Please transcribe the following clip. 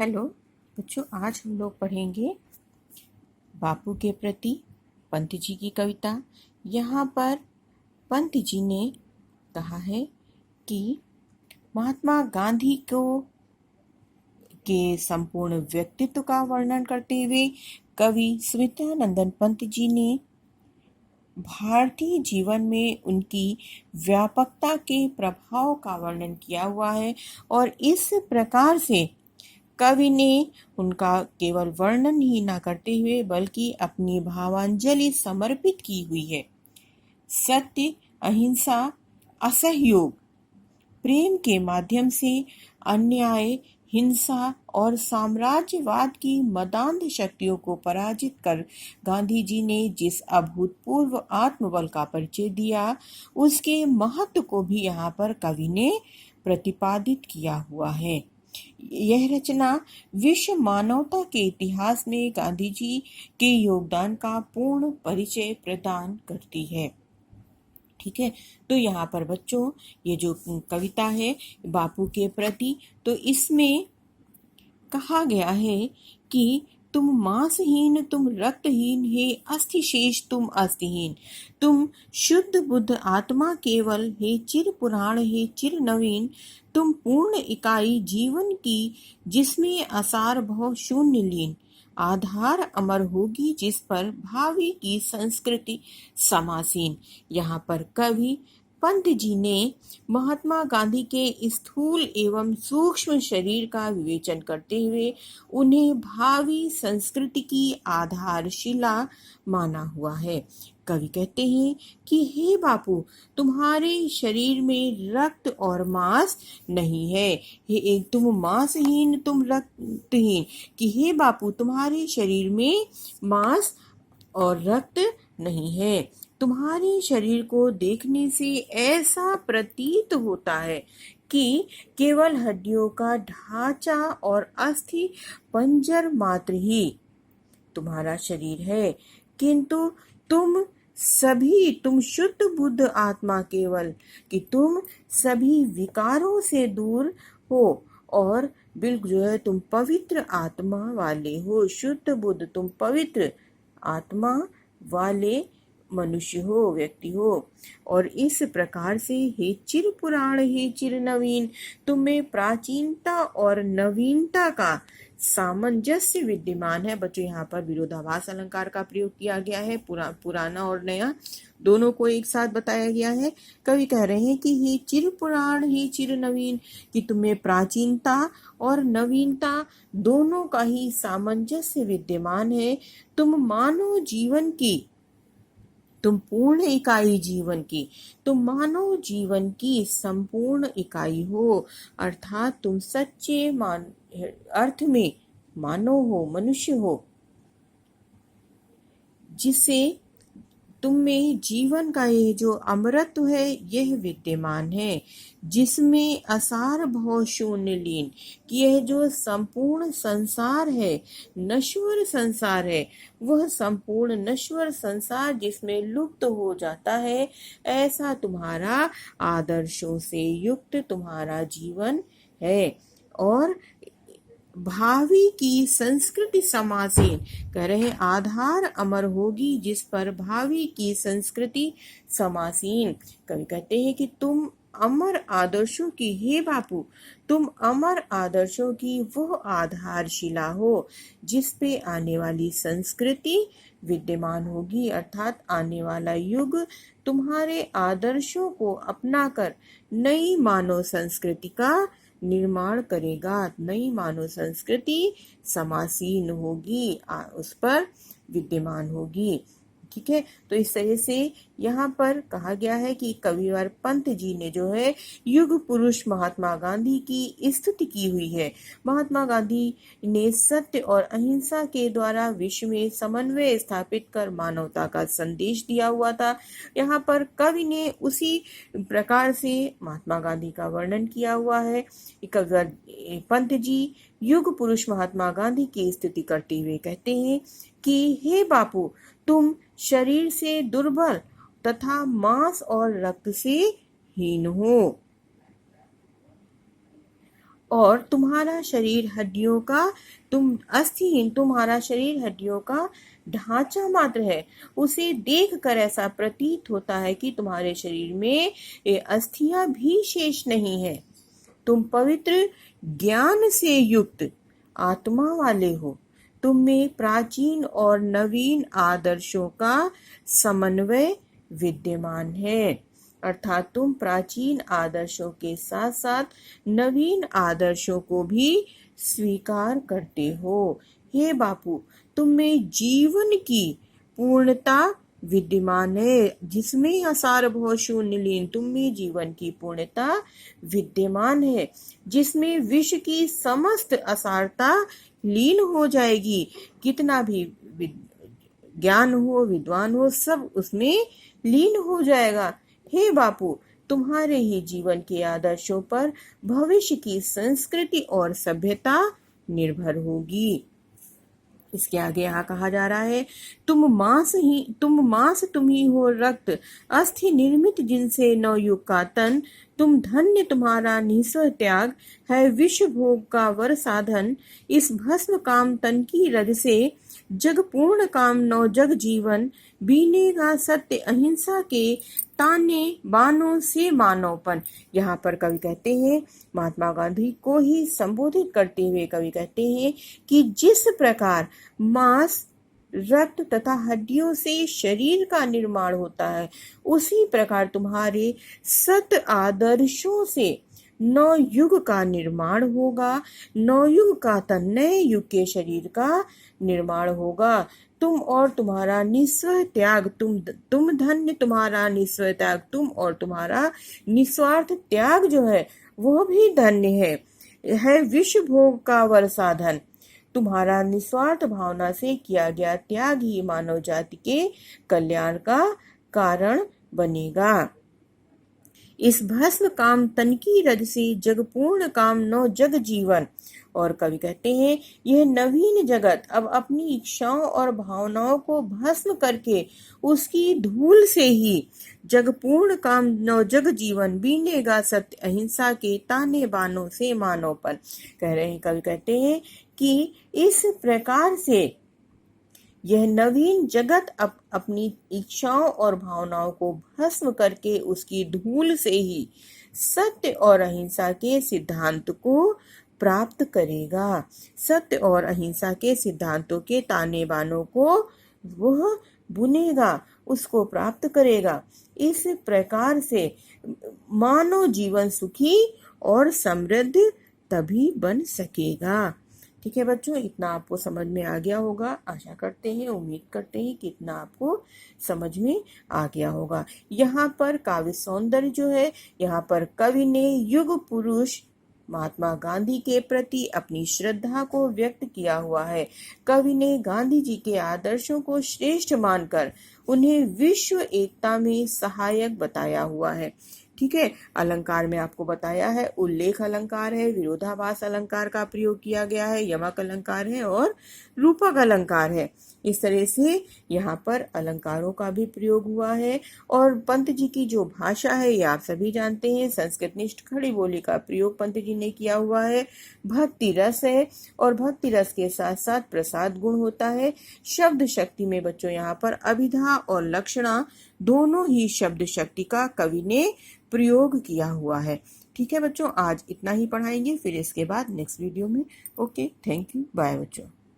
Hello बच्चों, आज हम लोग पढ़ेंगे बापू के प्रति पंत जी की कविता। यहाँ पर पंत जी ने कहा है कि महात्मा गांधी को के संपूर्ण व्यक्तित्व का वर्णन करते हुए कवि सुमित्रानंदन पंत जी ने भारतीय जीवन में उनकी व्यापकता के प्रभाव का वर्णन किया हुआ है और इस प्रकार से कवि ने उनका केवल वर्णन ही न करते हुए बल्कि अपनी भावांजलि समर्पित की हुई है। सत्य, अहिंसा, असहयोग, प्रेम के माध्यम से अन्याय, हिंसा और साम्राज्यवाद की मदान्ध शक्तियों को पराजित कर गांधी जी ने जिस अभूतपूर्व आत्मबल का परिचय दिया, उसके महत्व को भी यहाँ पर कवि ने प्रतिपादित किया हुआ है। यह रचना विश्व मानवता के इतिहास में गांधी जी के योगदान का पूर्ण परिचय प्रदान करती है। ठीक है, तो यहाँ पर बच्चों ये जो कविता है बापू के प्रति, तो इसमें कहा गया है कि तुम मांसहीन, तुम रक्तहीन, हे अस्थिशेष तुम अस्थिहीन, तुम शुद्ध बुद्ध आत्मा केवल, हे चिर पुराण, हे चिर नवीन, तुम पूर्ण इकाई जीवन की, जिसमें असार भव शून्य लीन, आधार अमर होगी जिस पर भावी की संस्कृति समासीन। यहाँ पर कवि पंत जी ने महात्मा गांधी के स्थूल एवं सूक्ष्म शरीर का विवेचन करते हुए उन्हें भावी संस्कृति की आधारशिला माना हुआ है। कवि कहते हैं कि हे बापू, तुम्हारे शरीर में रक्त और मांस नहीं है। हे तुम मांसहीन, तुम रक्तहीन, कि हे बापू तुम्हारे शरीर में मांस और रक्त नहीं है। तुम्हारे शरीर को देखने से ऐसा प्रतीत होता है कि केवल हड्डियों का ढांचा और अस्थि पंजर मात्र ही तुम्हारा शरीर है, किंतु तुम शुद्ध बुद्ध आत्मा केवल, कि तुम सभी विकारों से दूर हो और बिल्कुल जो है तुम पवित्र आत्मा वाले हो। शुद्ध बुद्ध, तुम पवित्र आत्मा वाले मनुष्य हो, व्यक्ति हो। और इस प्रकार से हे चिर पुराण, हे चिर नवीन, तुम्हें प्राचीनता और नवीनता का सामंजस्य विद्यमान है। बच्चों यहाँ पर विरोधाभास अलंकार का प्रयोग किया गया है। पुराना और नया दोनों को एक साथ बताया गया है। कवि कह रहे हैं कि हे चिर पुराण, हे चिर नवीन, कि तुम्हें प्राचीनता और नवीनता दोनों का ही सामंजस्य विद्यमान है। तुम मानव जीवन की, तुम पूर्ण इकाई जीवन की, तुम मानव जीवन की संपूर्ण इकाई हो, अर्थात तुम सच्चे अर्थ में मानव हो, मनुष्य हो, जिसे तुम में जीवन का ये जो अमरत्व है यह विद्यमान है, जिसमें असार भव शून्य लीन, कि यह जो संपूर्ण संसार है, नश्वर संसार है, वह संपूर्ण नश्वर संसार जिसमें लुप्त हो जाता है, ऐसा तुम्हारा आदर्शों से युक्त तुम्हारा जीवन है। और भावी की संस्कृति समासीन, कह रहे आधार अमर होगी जिस पर भावी की संस्कृति समासीन। कवि कहते हैं कि तुम अमर आदर्शों की, हे बापू तुम अमर आदर्शों की वह आधारशिला हो जिस पे आने वाली संस्कृति विद्यमान होगी, अर्थात आने वाला युग तुम्हारे आदर्शों को अपनाकर नई मानव संस्कृति का निर्माण करेगा। नई मानव संस्कृति समासीन होगी, उस पर विद्यमान होगी। ठीक है, तो इस तरह से यहाँ पर कहा गया है कि कविवर पंत जी ने जो है युग पुरुष महात्मा गांधी की स्तुति की हुई है। महात्मा गांधी ने सत्य और अहिंसा के द्वारा विश्व में समन्वय स्थापित कर मानवता का संदेश दिया हुआ था। यहाँ पर कवि ने उसी प्रकार से महात्मा गांधी का वर्णन किया हुआ है। कविवर पंत जी युग पुरुष महात्मा गांधी की स्तुति करते हुए कहते हैं कि हे बापू, तुम शरीर से दुर्बल तथा मांस और रक्त से हीन हो। और तुम्हारा शरीर हड्डियों का तुम अस्थिहीन तुम्हारा शरीर हड्डियों का ढांचा मात्र है। उसे देखकर ऐसा प्रतीत होता है कि तुम्हारे शरीर में ये अस्थियां भी शेष नहीं है। तुम पवित्र ज्ञान से युक्त आत्मा वाले हो। तुम में प्राचीन और नवीन आदर्शों का समन्वय विद्यमान है। अर्थात तुम प्राचीन आदर्शों के साथ साथ नवीन आदर्शों को भी स्वीकार करते हो। हे बापू, तुम में जीवन की पूर्णता विद्यमान है, जिसमें असार भव शून्य लीन। तुम में जीवन की पूर्णता विद्यमान है, जिसमें विष की समस्त असारता लीन हो जाएगी। कितना भी ज्ञान हो, विद्वान हो, सब उसमें लीन हो जाएगा। हे बापू, तुम्हारे ही जीवन के आदर्शों पर भविष्य की संस्कृति और सभ्यता निर्भर होगी। इसके आगे यहाँ कहा जा रहा है, तुम मांस तुम ही हो, रक्त अस्थि निर्मित जिनसे नवयुग का तन। तुम धन्य तुम्हारा निस्व त्याग है, विश्व भोग का वर साधन। इस भस्म काम तन की रग से जग पूर्ण काम नौ जग जीवन। बीनेगा सत्य अहिंसा के ताने बानों से मानवपन। यहाँ पर कवि कहते हैं, महात्मा गांधी को ही संबोधित करते हुए कवि कहते हैं कि जिस प्रकार मांस, रक्त तथा हड्डियों से शरीर का निर्माण होता है, उसी प्रकार तुम्हारे सत आदर्शों से नौ युग का निर्माण होगा। नौ युग का तन, नए युग के शरीर का निर्माण होगा। तुम और तुम्हारा निस्व त्याग, तुम धन्य तुम्हारा निस्व त्याग, तुम और तुम्हारा निस्वार्थ त्याग जो है वह भी धन्य है विश्व भोग का वर साधन। तुम्हारा निस्वार्थ भावना से किया गया त्याग ही मानव जाति के कल्याण का कारण बनेगा। इस भस्म काम तन की रज से जग पूर्ण काम नौ जग जीवन। और कवि कहते हैं, यह नवीन जगत अब अपनी इच्छाओं और भावनाओं को भस्म करके उसकी धूल से ही जग पूर्ण काम नौ जग जीवन। बीनेगा सत्य अहिंसा के ताने बानों से मानवपन। कह रहे हैं, कवि कहते हैं कि इस प्रकार से यह नवीन जगत अपनी इच्छाओं और भावनाओं को भस्म करके उसकी धूल से ही सत्य और अहिंसा के सिद्धांत को प्राप्त करेगा। सत्य और अहिंसा के सिद्धांतों के ताने बानों को वह बुनेगा, उसको प्राप्त करेगा। इस प्रकार से मानव जीवन सुखी और समृद्ध तभी बन सकेगा। ठीक है बच्चों, इतना आपको समझ में आ गया होगा। आशा करते हैं, उम्मीद करते हैं कि इतना आपको समझ में आ गया होगा। यहाँ पर काव्य सौंदर्य जो है, यहाँ पर कवि ने युग पुरुष महात्मा गांधी के प्रति अपनी श्रद्धा को व्यक्त किया हुआ है। कवि ने गांधी जी के आदर्शों को श्रेष्ठ मानकर उन्हें विश्व एकता में सहायक बताया हुआ है। ठीक है, अलंकार में आपको बताया है, उल्लेख अलंकार है, विरोधाभास अलंकार का प्रयोग किया गया है, यमक अलंकार है और रूपक अलंकार है। इस तरह से यहाँ पर अलंकारों का भी प्रयोग हुआ है। और पंत जी की जो भाषा है, ये आप सभी जानते हैं, संस्कृत निष्ठ खड़ी बोली का प्रयोग पंत जी ने किया हुआ है। भक्ति रस है और भक्ति रस के साथ साथ प्रसाद गुण होता है। शब्द शक्ति में बच्चों यहाँ पर अभिधा और लक्षणा दोनों ही शब्द शक्ति का कवि ने प्रयोग किया हुआ है। ठीक है बच्चों, आज इतना ही पढ़ाएंगे, फिर इसके बाद नेक्स्ट वीडियो में। ओके, थैंक यू, बाय बच्चों।